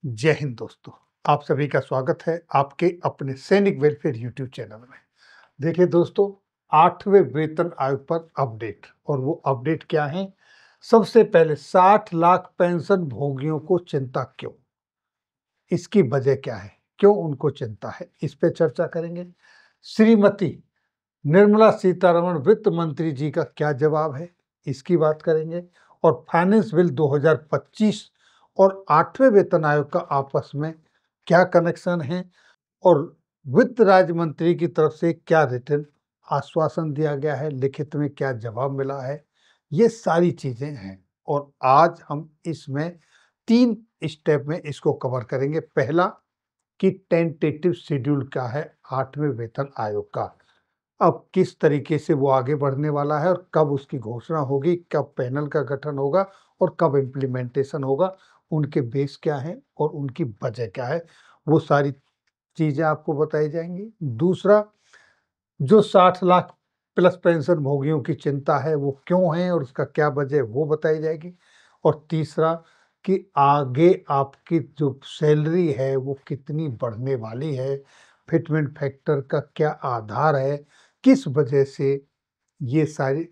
जय हिंद दोस्तों। आप सभी का स्वागत है आपके अपने सैनिक वेलफेयर यूट्यूब चैनल में। देखिए दोस्तों, 8वें वेतन आयोग पर अपडेट, और वो अपडेट क्या है? सबसे पहले 60 लाख पेंशन भोगियों को चिंता क्यों? इसकी वजह क्या है? क्यों उनको चिंता है? इस पे चर्चा करेंगे। श्रीमती निर्मला सीतारमण वित्त मंत्री जी का क्या जवाब है, इसकी बात करेंगे। और फाइनेंस बिल 2025 और 8वें वेतन आयोग का आपस में क्या कनेक्शन है, और वित्त राज्य मंत्री की तरफ से क्या रिटर्न आश्वासन दिया गया है, लिखित में क्या जवाब मिला है, ये सारी चीजें हैं। और आज हम इसमें 3 स्टेप में इसको कवर करेंगे। पहला, कि टेंटेटिव शेड्यूल क्या है 8वें वेतन आयोग का, अब किस तरीके से वो आगे बढ़ने वाला है, और कब उसकी घोषणा होगी, कब पैनल का गठन होगा और कब इम्प्लीमेंटेशन होगा, उनके बेस क्या है और उनकी वजह क्या है, वो सारी चीजें आपको बताई जाएंगी। दूसरा, जो 60 लाख प्लस पेंशन भोगियों की चिंता है वो क्यों है और उसका क्या वजह है, वो बताई जाएगी। और तीसरा, कि आगे आपकी जो सैलरी है वो कितनी बढ़ने वाली है, फिटमेंट फैक्टर का क्या आधार है, किस वजह से ये सारी,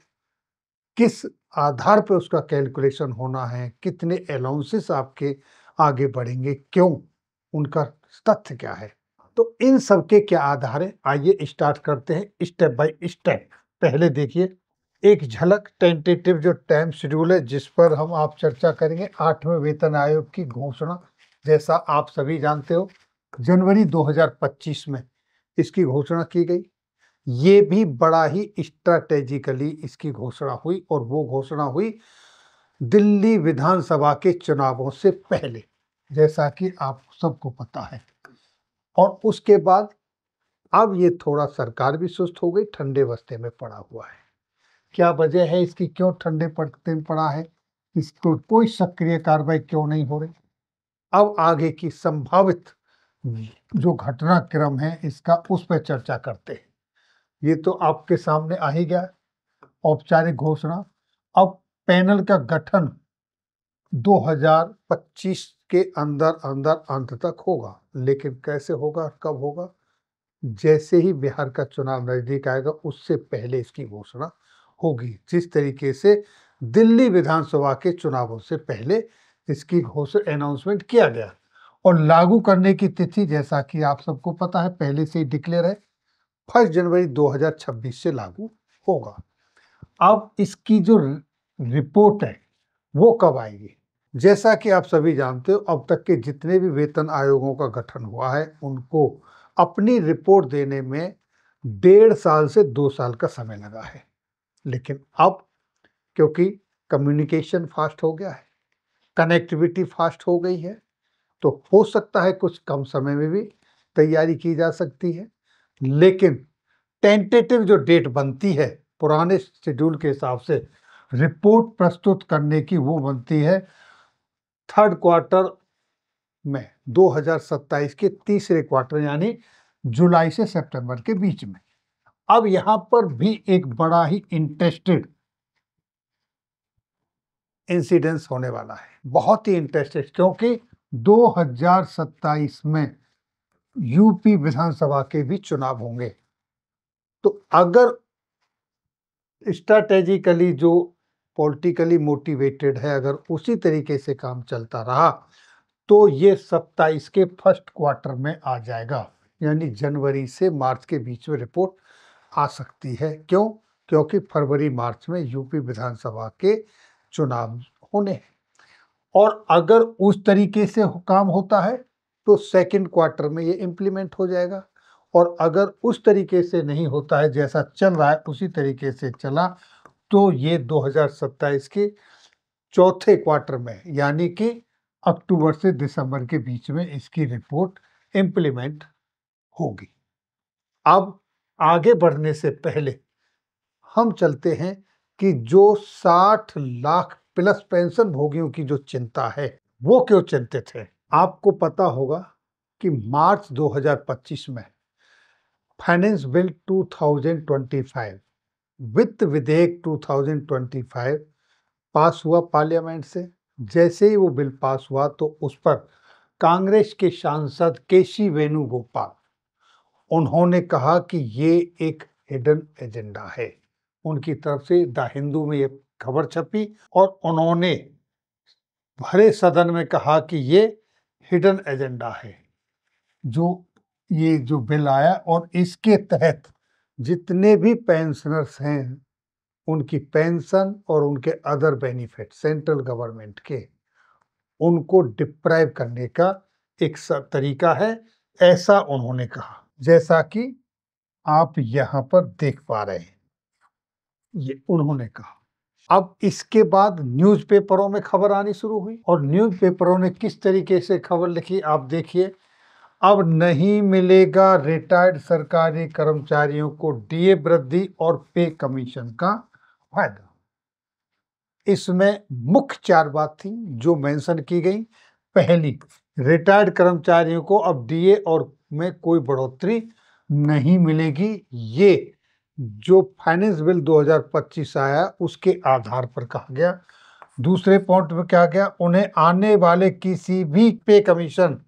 किस आधार पे उसका कैलकुलेशन होना है, कितने अलाउंसेस आपके आगे बढ़ेंगे, क्यों, उनका तथ्य क्या है। तो इन सब के क्या आधार है, आइए स्टार्ट करते हैं स्टेप बाय स्टेप। पहले देखिए एक झलक टेंटेटिव जो टाइम शेड्यूल है जिस पर हम आप चर्चा करेंगे। 8वें वेतन आयोग की घोषणा, जैसा आप सभी जानते हो, जनवरी 2025 में इसकी घोषणा की गई। ये भी बड़ा ही स्ट्रैटेजिकली इसकी घोषणा हुई, और वो घोषणा हुई दिल्ली विधानसभा के चुनावों से पहले, जैसा कि आप सबको पता है। और उसके बाद अब ये थोड़ा सरकार भी सुस्त हो गई, ठंडे बस्ते में पड़ा हुआ है। क्या वजह है इसकी, क्यों ठंडे बस्ते में पड़ा है, इसको कोई सक्रिय कार्रवाई क्यों नहीं हो रही? अब आगे की संभावित जो घटनाक्रम है इसका, उस पर चर्चा करते हैं। ये तो आपके सामने आ ही गया, औपचारिक घोषणा। अब पैनल का गठन 2025 के अंदर अंदर अंत तक होगा, लेकिन कैसे होगा, कब होगा? जैसे ही बिहार का चुनाव नजदीक आएगा उससे पहले इसकी घोषणा होगी, जिस तरीके से दिल्ली विधानसभा के चुनावों से पहले इसकी घोषणा अनाउंसमेंट किया गया। और लागू करने की तिथि, जैसा कि आप सबको पता है, पहले से ही डिक्लेयर है, 1 जनवरी 2026 से लागू होगा। अब इसकी जो रिपोर्ट है वो कब आएगी? जैसा कि आप सभी जानते हो, अब तक के जितने भी वेतन आयोगों का गठन हुआ है उनको अपनी रिपोर्ट देने में 1.5 साल से 2 साल का समय लगा है। लेकिन अब क्योंकि कम्युनिकेशन फास्ट हो गया है, कनेक्टिविटी फास्ट हो गई है, तो हो सकता है कुछ कम समय में भी तैयारी की जा सकती है। लेकिन टेंटेटिव जो डेट बनती है पुराने शेड्यूल के हिसाब से रिपोर्ट प्रस्तुत करने की, वो बनती है 3rd क्वार्टर में, 2027 के तीसरे क्वार्टर, यानी जुलाई से सितंबर के बीच में। अब यहां पर भी एक बड़ा ही इंटरेस्टेड इंसिडेंस होने वाला है, बहुत ही इंटरेस्टेड, क्योंकि 2027 में यूपी विधानसभा के भी चुनाव होंगे। तो अगर स्ट्रैटेजिकली जो पॉलिटिकली मोटिवेटेड है, अगर उसी तरीके से काम चलता रहा, तो ये 27 के फर्स्ट क्वार्टर में आ जाएगा, यानी जनवरी से मार्च के बीच में रिपोर्ट आ सकती है। क्यों? क्योंकि फरवरी मार्च में यूपी विधानसभा के चुनाव होने हैं। और अगर उस तरीके से काम होता है तो 2nd क्वार्टर में ये इम्प्लीमेंट हो जाएगा। और अगर उस तरीके से नहीं होता है, जैसा चल रहा है उसी तरीके से चला, तो ये 2027 के चौथे क्वार्टर में, यानी कि अक्टूबर से दिसंबर के बीच में इसकी रिपोर्ट इम्प्लीमेंट होगी। अब आगे बढ़ने से पहले हम चलते हैं कि जो 60 लाख प्लस पेंशन भोगियों की जो चिंता है वो क्यों चिंतित है। आपको पता होगा कि मार्च 2025 में फाइनेंस बिल 2025, वित्त विधेयक 2025 पास हुआ पार्लियामेंट से। जैसे ही वो बिल पास हुआ तो उस पर कांग्रेस के सांसद केसी वेणुगोपाल, उन्होंने कहा कि ये एक हिडन एजेंडा है। उनकी तरफ से द हिंदू में ये खबर छपी और उन्होंने भरे सदन में कहा कि ये हिडन एजेंडा है, जो बिल आया और इसके तहत जितने भी पेंशनर्स हैं उनकी पेंशन और उनके अदर बेनिफिट सेंट्रल गवर्नमेंट के, उनको डिप्राइव करने का एक तरीका है, ऐसा उन्होंने कहा। जैसा कि आप यहाँ पर देख पा रहे हैं, ये उन्होंने कहा। अब इसके बाद न्यूज़पेपरों में खबर आनी शुरू हुई और न्यूज़पेपरों ने किस तरीके से खबर लिखी आप देखिए। अब नहीं मिलेगा रिटायर्ड सरकारी कर्मचारियों को डीए वृद्धि और पे कमीशन का फायदा। इसमें मुख्य 4 बात थी जो मेंशन की गई। पहली, रिटायर्ड कर्मचारियों को अब डीए और में कोई बढ़ोतरी नहीं मिलेगी। ये जो फाइनेंस बिल 2025 आया उसके आधार पर कहा गया। दूसरे पॉइंट में क्या गया, उन्हें आने वाले किसी भी पे कमीशन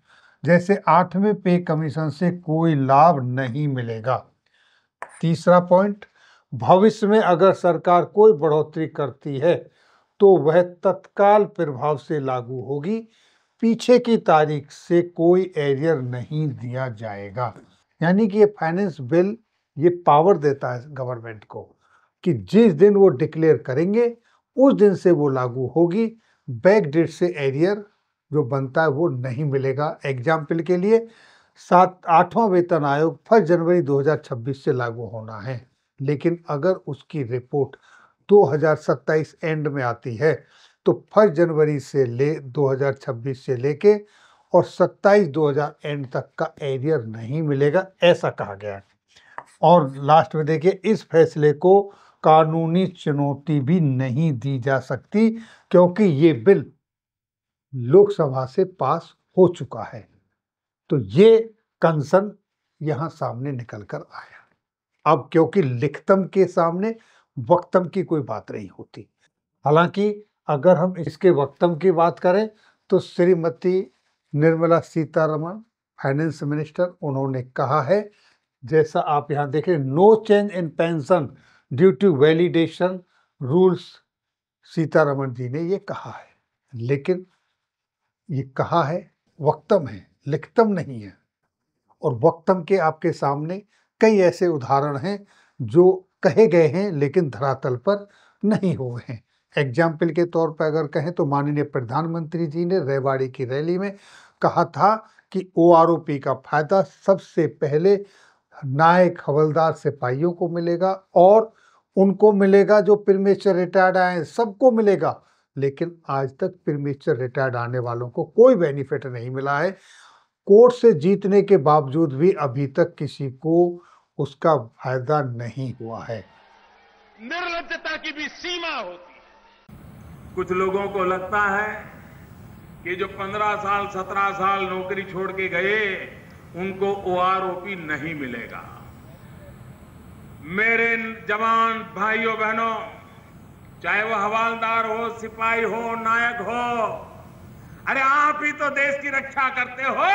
जैसे 8वें पे कमीशन से कोई लाभ नहीं मिलेगा। तीसरा पॉइंट, भविष्य में अगर सरकार कोई बढ़ोतरी करती है तो वह तत्काल प्रभाव से लागू होगी, पीछे की तारीख से कोई एरियर नहीं दिया जाएगा। यानी कि ये फाइनेंस बिल ये पावर देता है गवर्नमेंट को कि जिस दिन वो डिक्लेयर करेंगे उस दिन से वो लागू होगी। बैक डेट से एरियर जो बनता है वो नहीं मिलेगा। एग्जाम्पल के लिए 8वां वेतन आयोग 1 जनवरी 2026 से लागू होना है, लेकिन अगर उसकी रिपोर्ट 2027 एंड में आती है तो 1 जनवरी से 2026 से लेके और 27/2000 एंड तक का एरियर नहीं मिलेगा, ऐसा कहा गया है। और लास्ट में देखिए, इस फैसले को कानूनी चुनौती भी नहीं दी जा सकती क्योंकि ये बिल लोकसभा से पास हो चुका है। तो ये कंसर्न यहाँ सामने निकल कर आया। अब क्योंकि लिखतम के सामने वक्तम की कोई बात नहीं होती। हालांकि अगर हम इसके वक्तम की बात करें तो श्रीमती निर्मला सीतारमण फाइनेंस मिनिस्टर, उन्होंने कहा है, जैसा आप यहाँ देखें, no change in pension due to validation rules, Sitharaman ji ने ये कहा है। लेकिन ये कहा है, वक्तम है, लिखतम नहीं है। और वक्तम के आपके सामने कई ऐसे उदाहरण हैं जो कहे गए हैं लेकिन धरातल पर नहीं हुए हैं। एग्जाम्पल के तौर पर अगर कहें तो माननीय प्रधानमंत्री जी ने रेवाड़ी की रैली में कहा था कि ओआरओपी का फायदा सबसे पहले नायक हवलदार सिपाहियों को मिलेगा और उनको मिलेगा जो प्रीमेच्योर रिटायर्ड आए, सबको मिलेगा। लेकिन आज तक प्रीमेच्योर रिटायर्ड आने वालों को कोई बेनिफिट नहीं मिला है। कोर्ट से जीतने के बावजूद भी अभी तक किसी को उसका फायदा नहीं हुआ है। निर्लज्जता की भी सीमा होती है। कुछ लोगों को लगता है कि जो 15 साल 17 साल नौकरी छोड़ के गए उनको ओआरओपी नहीं मिलेगा। मेरे जवान भाइयों बहनों, चाहे वो हवलदार हो, सिपाही हो, नायक हो, अरे आप ही तो देश की रक्षा करते हो।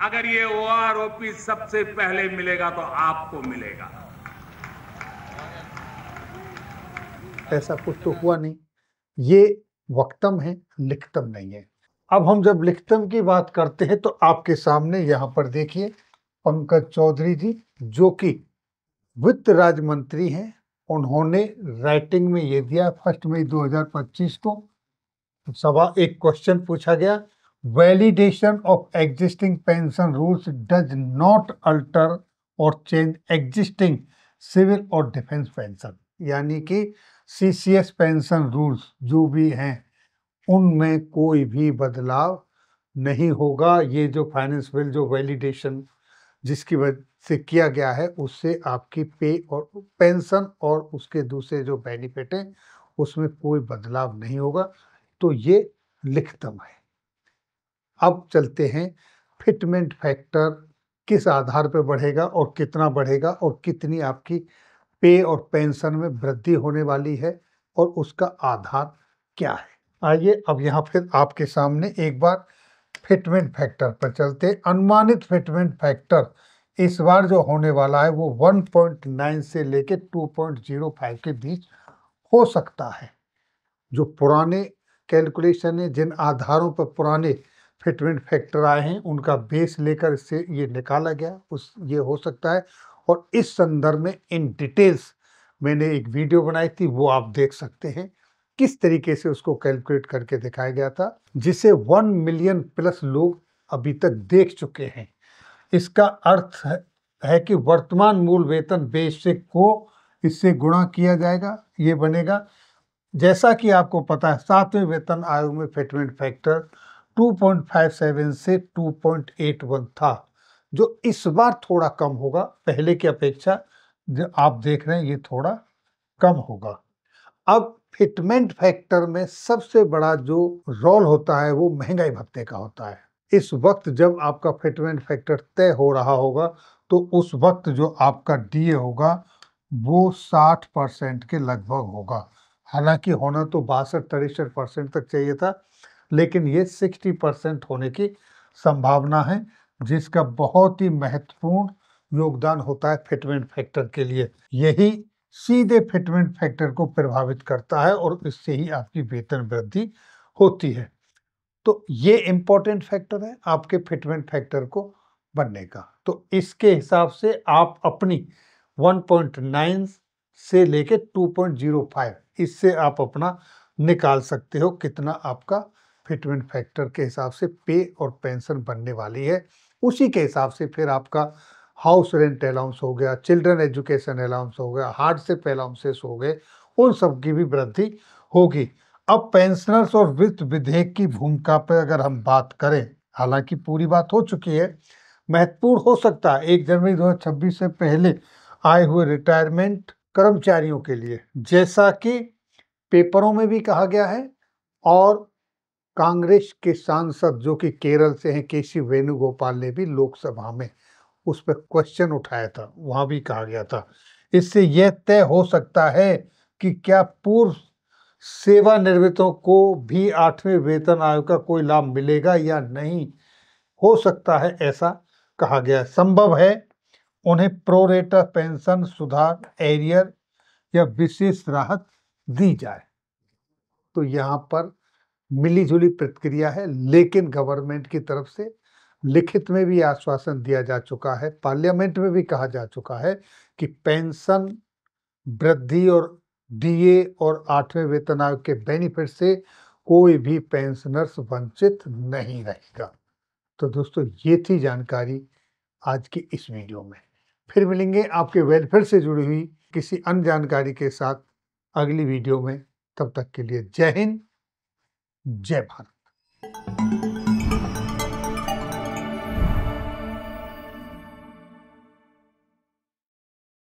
अगर ये ओआरओपी सबसे पहले मिलेगा तो आपको मिलेगा। ऐसा कुछ तो हुआ नहीं। ये वक्तम है, लिखतम नहीं है। अब हम जब लिखतम की बात करते हैं तो आपके सामने यहाँ पर देखिए पंकज चौधरी जी, जो कि वित्त राज्य मंत्री हैं, उन्होंने राइटिंग में ये दिया 1 मई 2025 को एक क्वेश्चन पूछा गया, validation of existing pension rules does not alter और चेंज एग्जिस्टिंग सिविल और डिफेंस पेंशन, यानी कि सीसीएस पेंशन रूल्स जो भी हैं उनमें कोई भी बदलाव नहीं होगा। ये जो फाइनेंस बिल जो वैलिडेशन जिसकी वजह से किया गया है उससे आपकी पे और पेंशन और उसके दूसरे जो बेनिफिट हैं उसमें कोई बदलाव नहीं होगा। तो ये लिखतम है। अब चलते हैं फिटमेंट फैक्टर किस आधार पर बढ़ेगा और कितना बढ़ेगा और कितनी आपकी पे और पेंशन में वृद्धि होने वाली है और उसका आधार क्या है। आइए अब यहाँ फिर आपके सामने एक बार फिटमेंट फैक्टर पर चलते। अनुमानित फिटमेंट फैक्टर इस बार जो होने वाला है वो 1.9 से लेके 2.05 के बीच हो सकता है। जो पुराने कैलकुलेशन है, जिन आधारों पर पुराने फिटमेंट फैक्टर आए हैं, उनका बेस लेकर इससे ये निकाला गया, ये हो सकता है। और इस संदर्भ में इन डिटेल्स मैंने एक वीडियो बनाई थी, वो आप देख सकते हैं किस तरीके से उसको कैलकुलेट करके दिखाया गया था, जिसे 1 मिलियन प्लस लोग अभी तक देख चुके हैं। इसका अर्थ है कि वर्तमान मूल वेतन बेसिक को इससे गुणा किया जाएगा, ये बनेगा। जैसा कि आपको पता है 7वें वेतन आयोग में फिटमेंट फैक्टर 2.57 से 2.81 था, जो इस बार थोड़ा कम होगा पहले की अपेक्षा। जो आप देख रहे हैं ये थोड़ा कम होगा। अब फिटमेंट फैक्टर में सबसे बड़ा जो रोल होता है वो महंगाई भत्ते का होता है। इस वक्त जब आपका फिटमेंट फैक्टर तय हो रहा होगा तो उस वक्त जो आपका डीए होगा वो 60% के लगभग होगा। हालांकि होना तो 62-63% तक चाहिए था, लेकिन ये 60% होने की संभावना है, जिसका बहुत ही महत्वपूर्ण योगदान होता है फिटमेंट फैक्टर के लिए। यही सीधे फिटमेंट फैक्टर को प्रभावित करता है और इससे ही आपकी वेतन वृद्धि होती है। तो ये इम्पोर्टेंट फैक्टर है आपके फिटमेंट फैक्टर को बनने का। तो इसके हिसाब से आप अपनी 1.9 से लेके 2.05 इससे आप अपना निकाल सकते हो कितना आपका फिटमेंट फैक्टर के हिसाब से पे और पेंशन बनने वाली है। उसी के हिसाब से फिर आपका हाउस रेंट अलाउंस हो गया, चिल्ड्रन एजुकेशन अलाउंस हो गया, हार्डशिप अलाउंसेस हो गए, उन सब की भी वृद्धि होगी। अब पेंशनर्स और वित्त विधेयक की भूमिका पर अगर हम बात करें, हालांकि पूरी बात हो चुकी है, महत्वपूर्ण हो सकता है 1 जनवरी 2026 से पहले आए हुए रिटायरमेंट कर्मचारियों के लिए, जैसा कि पेपरों में भी कहा गया है। और कांग्रेस के सांसद जो कि केरल से हैं, केसी वेणुगोपाल ने भी लोकसभा में उस पर क्वेश्चन उठाया था, वहां भी कहा गया था। इससे यह तय हो सकता है कि क्या पूर्व सेवानिवृत्तों को भी 8वें वेतन आयोग का कोई लाभ मिलेगा या नहीं। हो सकता है ऐसा कहा गया। संभव है उन्हें प्रोरेटा पेंशन सुधार, एरियर या विशेष राहत दी जाए। तो यहाँ पर मिलीजुली प्रतिक्रिया है, लेकिन गवर्नमेंट की तरफ से लिखित में भी आश्वासन दिया जा चुका है, पार्लियामेंट में भी कहा जा चुका है कि पेंशन वृद्धि और डीए और 8वें वेतन आयोग के बेनिफिट से कोई भी पेंशनर्स वंचित नहीं रहेगा। तो दोस्तों ये थी जानकारी आज की इस वीडियो में। फिर मिलेंगे आपके वेलफेयर से जुड़ी हुई किसी अन्य जानकारी के साथ अगली वीडियो में। तब तक के लिए जय हिंद, जय भारत।